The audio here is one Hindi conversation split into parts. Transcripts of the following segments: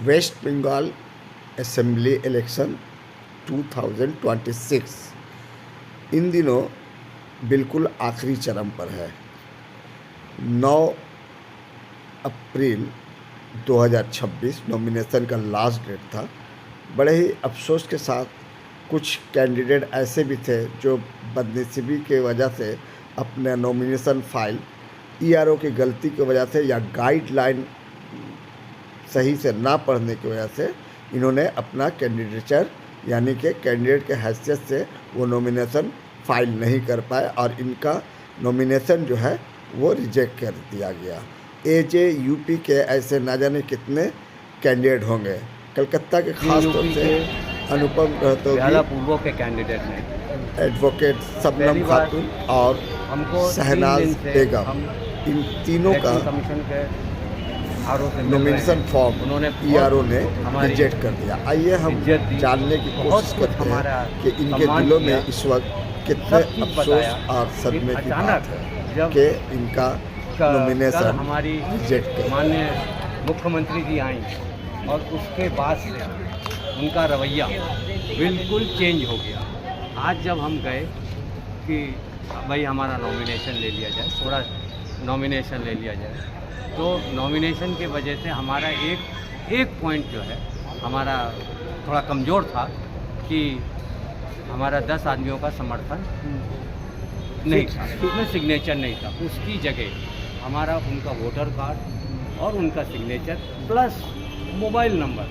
वेस्ट बंगाल असेंबली इलेक्शन 2026 इन दिनों बिल्कुल आखिरी चरण पर है। 9 अप्रैल 2026 नॉमिनेशन का लास्ट डेट था। बड़े ही अफसोस के साथ कुछ कैंडिडेट ऐसे भी थे जो बदनसीबी के वजह से अपने नॉमिनेशन फाइल ईआरओ की गलती की वजह से या गाइडलाइन सही से ना पढ़ने की वजह से इन्होंने अपना कैंडिडेचर यानी कि कैंडिडेट के हैसियत से वो नॉमिनेशन फाइल नहीं कर पाए और इनका नॉमिनेशन जो है वो रिजेक्ट कर दिया गया। एजे यूपी के ऐसे ना जाने कितने कैंडिडेट होंगे। कलकत्ता के खास तौर से अनुपम रहतोगी पूर्व के कैंडिडेट हैं, एडवोकेट शबनम खातून और शहनाज बेगम, इन तीनों का कमीशन के नॉमिनेशन फॉर्म उन्होंने ईआरओ ने रिजेक्ट कर दिया। आइए हम जानने की कोशिश करते हैं कि इनके दिलों में इस वक्त कितने अफसोस और सदमे की बात है कि इनका नॉमिनेशन हमारी रिजेक्ट कर माननीय मुख्यमंत्री जी आई और उसके बाद से उनका रवैया बिल्कुल चेंज हो गया। आज जब हम गए कि भाई हमारा नॉमिनेशन ले लिया जाए, थोड़ा नॉमिनेशन ले लिया जाए, तो नॉमिनेशन के वजह से हमारा एक पॉइंट जो है हमारा थोड़ा कमज़ोर था कि हमारा 10 आदमियों का समर्थन नहीं था, उसमें सिग्नेचर नहीं था। उसकी जगह हमारा उनका वोटर कार्ड और उनका सिग्नेचर प्लस मोबाइल नंबर।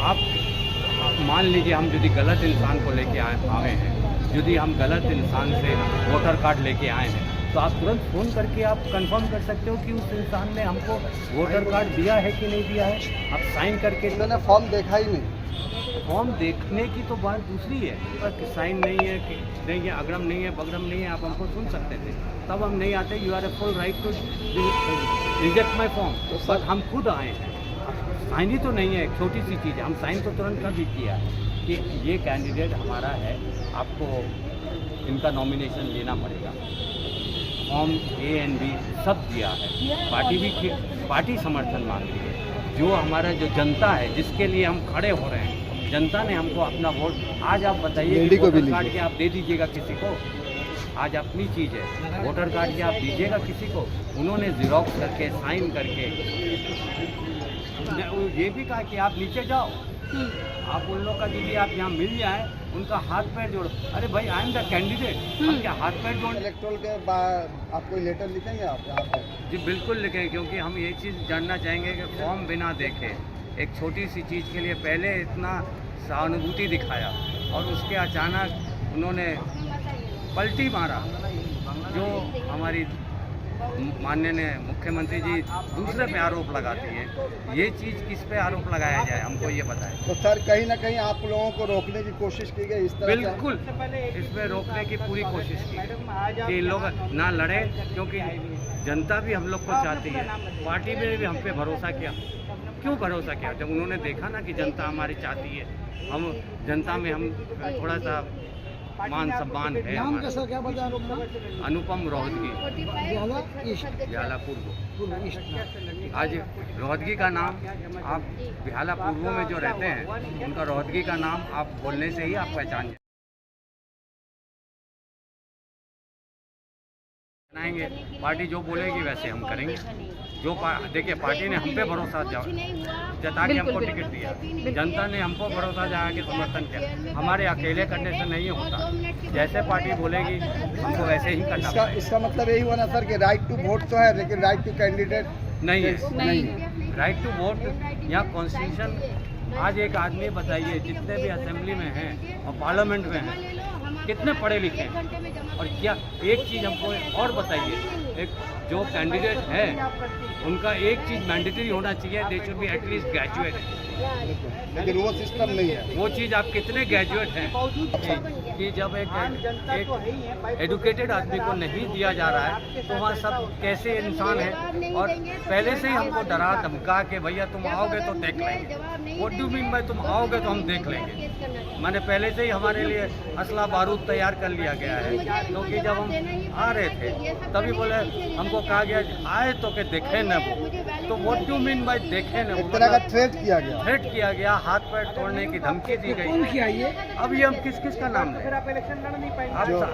आप मान लीजिए हम यदि गलत इंसान को लेके आए हैं, यदि हम गलत इंसान से वोटर कार्ड लेके आए हैं, तो आप तुरंत फ़ोन करके आप कंफर्म कर सकते हो कि उस इंसान ने हमको वोटर कार्ड दिया है कि नहीं दिया है। आप साइन करके मैंने फॉर्म देखा ही नहीं। फॉर्म देखने की तो बात दूसरी है, पर साइन नहीं है कि नहीं है, अग्रम नहीं है, बग्रम नहीं है, आप हमको सुन सकते थे। तब हम नहीं आते। You are a full right to reject my form. तो सर हम खुद आए हैं, साइन ही तो नहीं है, एक छोटी सी चीज़ है। हम साइन तो तुरंत कर भी किया है कि ये कैंडिडेट हमारा है, आपको इनका नॉमिनेशन लेना पड़ेगा। फॉर्म ए एंड बी सब दिया है। पार्टी समर्थन मांगती है। जो हमारा जो जनता है जिसके लिए हम खड़े हो रहे हैं, जनता ने हमको अपना वोट। आज आप बताइए कि वोटर कार्ड के आप दे दीजिएगा किसी को, आज अपनी चीज़ है, वोटर कार्ड के आप दीजिएगा किसी को। उन्होंने ज़ेरॉक्स करके साइन करके ये भी कहा कि आप नीचे जाओ, आप उन लोग का दीजिए, आप यहाँ मिल जाए, उनका हाथ पैर जोड़ो। अरे भाई आई एम द कैंडिडेट, हम क्या हाथ पैर जोड़। इलेक्ट्रोल के बाद आप कोई लेटर लिखेंगे आप यहाँ पर? जी बिल्कुल लिखें, क्योंकि हम ये चीज़ जानना चाहेंगे कि फॉर्म बिना देखे एक छोटी सी चीज़ के लिए पहले इतना सहानुभूति दिखाया और उसके अचानक उन्होंने पलटी मारा। जो हमारी माननीय मुख्यमंत्री जी दूसरे पे आरोप लगाती है, ये चीज़ किस पे आरोप लगाया जाए हमको ये बताएं। तो सर कहीं ना कहीं आप लोगों को रोकने की कोशिश की गई इस तरह? बिल्कुल, इसमें रोकने की पूरी कोशिश की कि लोग ना लड़े, क्योंकि जनता भी हम लोग को चाहती है। पार्टी में भी हम पे भरोसा किया। क्यों भरोसा किया? जब उन्होंने देखा ना कि जनता हमारी चाहती है, हम जनता में हम थोड़ा सा मान सम्मान है। नाम कैसा क्या बता? अनुपम रोहतगी, बिहाला पूर्व। आज रोहतगी का नाम, आप बिहाला पूर्व में जो रहते हैं उनका रोहतगी का नाम आप बोलने से ही आप पहचान जाएंगे। पार्टी जो बोलेगी वैसे हम करेंगे। जो देखिए, पार्टी ने हम पे भरोसा जता के हमको टिकट दिया, जनता ने हमको भरोसा जता के समर्थन किया। हमारे अकेले करने से नहीं होता, जैसे पार्टी बोलेगी हमको वैसे ही करना। इसका मतलब यही हुआ ना सर कि राइट टू वोट तो है लेकिन राइट टू कैंडिडेट नहीं है। राइट टू वोट यहाँ कॉन्स्टिट्यूशन। आज एक आदमी बताइए, जितने भी असेंबली में हैं और पार्लियामेंट में हैं, कितने पढ़े लिखे हैं, और क्या एक चीज़ हमको और बताइए, एक जो कैंडिडेट है उनका एक चीज़ मैंडेटरी होना चाहिए, they should be at least graduate, लेकिन वो सिस्टम नहीं है। वो चीज़ आप कितने ग्रेजुएट हैं कि जब एक एडुकेटेड आदमी को नहीं दिया जा रहा है तो वहाँ सब कैसे इंसान है। और पहले से ही हमको डरा धमका के भैया तुम आओगे तो देख लेंगे। व्हाट डू मीन भाई तुम आओगे तो हम देख लेंगे? मैंने पहले से ही हमारे लिए असला बारूद तैयार कर लिया गया है, क्योंकि जब हम आ रहे थे तभी बोले हमको कहा गया आए तो के देखे न वो, तो व्हाट डू मीन बाय देखे ना, एक तरह का थ्रेट किया गया। थ्रेट किया गया, हाथ पैर तोड़ने की धमकी दी गई। अब ये हम किस किस का नाम लें?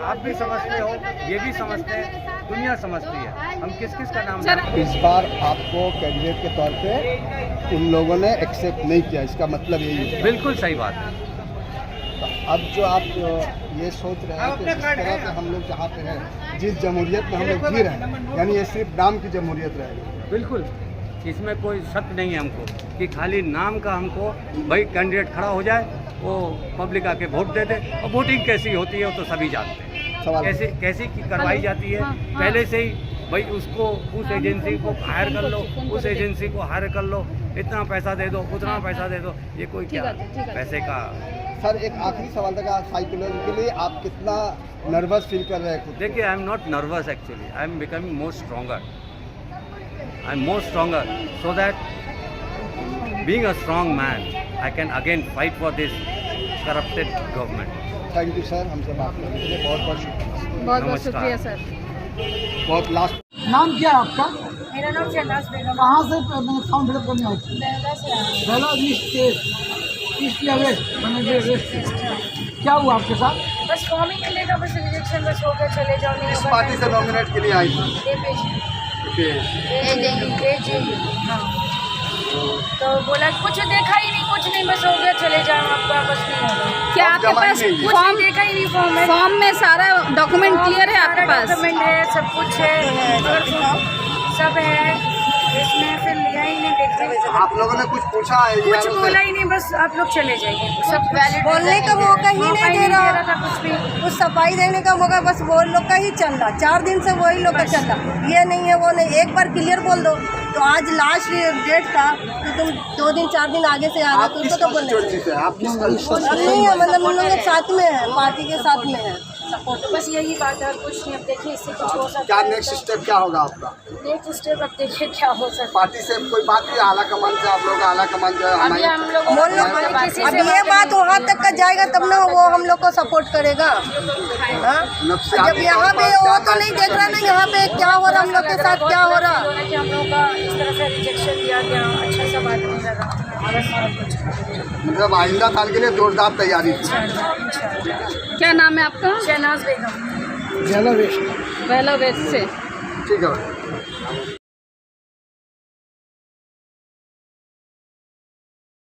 आप भी समझते हो, ये भी समझते हैं, दुनिया समझती है, हम किस किस का नाम लें? इस बार आपको कैंडिडेट के तौर पे उन लोगों ने एक्सेप्ट नहीं किया, इसका मतलब यही है। बिल्कुल सही बात है। तो अब जो आप ये सोच रहे हैं कि जिस तरह से हम लोग जहाँ पे हैं, जिस जमहूरियत में हम लोग जी रहे हैं, यानी ये सिर्फ नाम की जमहूरियत रहेगी। बिल्कुल, इसमें कोई शक नहीं है हमको कि खाली नाम का हमको भाई कैंडिडेट खड़ा हो जाए, वो पब्लिक आके वोट दे दे, और वोटिंग कैसी होती है वो तो सभी जानते हैं। सवाल कैसी करवाई जाती है, पहले से ही भाई उसको, उस एजेंसी को हायर कर लो, उस एजेंसी को हायर कर लो, इतना पैसा दे दो, उतना पैसा दे दो, ये कोई क्या पैसे का। सर एक आखिरी सवाल था, साइकोलॉजिकली आप कितना नर्वस फील कर रहे हैं? देखिए, I am not nervous actually, I am becoming more stronger, I am more stronger, so that being a strong man I can again fight for this corrupted government. Thank you sir, हमसे बात करने के लिए बहुत बहुत शुक्रिया। बहुत बहुत नमस्कार। शुक्रिया सर। बहुत लास्ट नाम क्या है आपका? मेरा नाम शहनाज बेगम। कहाँ से मैंने फॉर्म फिलअप करने आए थे? बेहला से आया हूँ। पहला ईस्ट या वेस्ट मैंने वेस्ट। क्या हुआ आपके साथ? बस फॉर्म ही मिलेगा, बस रिजेक्शन बस होकर चले जाओ। नहीं किस होगा पार्टी से नॉमिनेट के लिए आई थी? हाँ, तो बोला कुछ देखा ही नहीं, कुछ नहीं, बस हो गया चले जाओ, आपका बस नहीं होगा। क्या आपके पास कुछ फॉर्म नहीं देखा ही नहीं फॉर्म में। फॉर्म में सारा डॉक्यूमेंट क्लियर है आपके पास? डॉक्यूमेंट है, सब कुछ है, सब है इसमें, फिर लिया ही नहीं, देखते आप लोगों ने कुछ पूछा है? कुछ बोला ही नहीं, बस आप लोग चले जाइए। सब बोलने का मौका ही नहीं दे रहा था कुछ भी। कुछ सफाई देने का मौका, बस वो लोग का ही चल रहा। 4 दिन से वही लोग का चल रहा, ये नहीं है वो नहीं। एक बार क्लियर बोल दो, तो आज लास्ट डेट था, तो तुम 2 दिन 4 दिन आगे से आ रहे, तुमको तो बोलने नहीं है, मतलब हम लोग साथ में है, पार्टी के साथ में है। बस यही बात है, कुछ नहीं। अब देखिए इससे कुछ हो सकता क्या है। नेक्स्ट स्टेप क्या होगा आपका? नेक्स्ट स्टेप अब देखिए क्या हो सकता है। पार्टी से कोई बात हुई? आला कमान से आप लोग आला कमान जो है अभी हमारे हम लोग बोल लो, अब ये बात वहाँ तक का जाएगा तब ना वो हम लोग को सपोर्ट करेगा। हाँ? जब यहाँ पे वो तो नहीं देख रहा ना, यहाँ पे क्या हो रहा, हम लोग के साथ क्या हो रहा। कि हम लोग का इस तरह से रिजेक्शन दिया गया, अच्छा सा बात नहीं लगा। मतलब आइंदा साल के लिए जोरदार तैयारी थी। क्या नाम है आपका? शहनाज बेगम। पहला वेस्ट पहला वेस्ट से। ठीक है।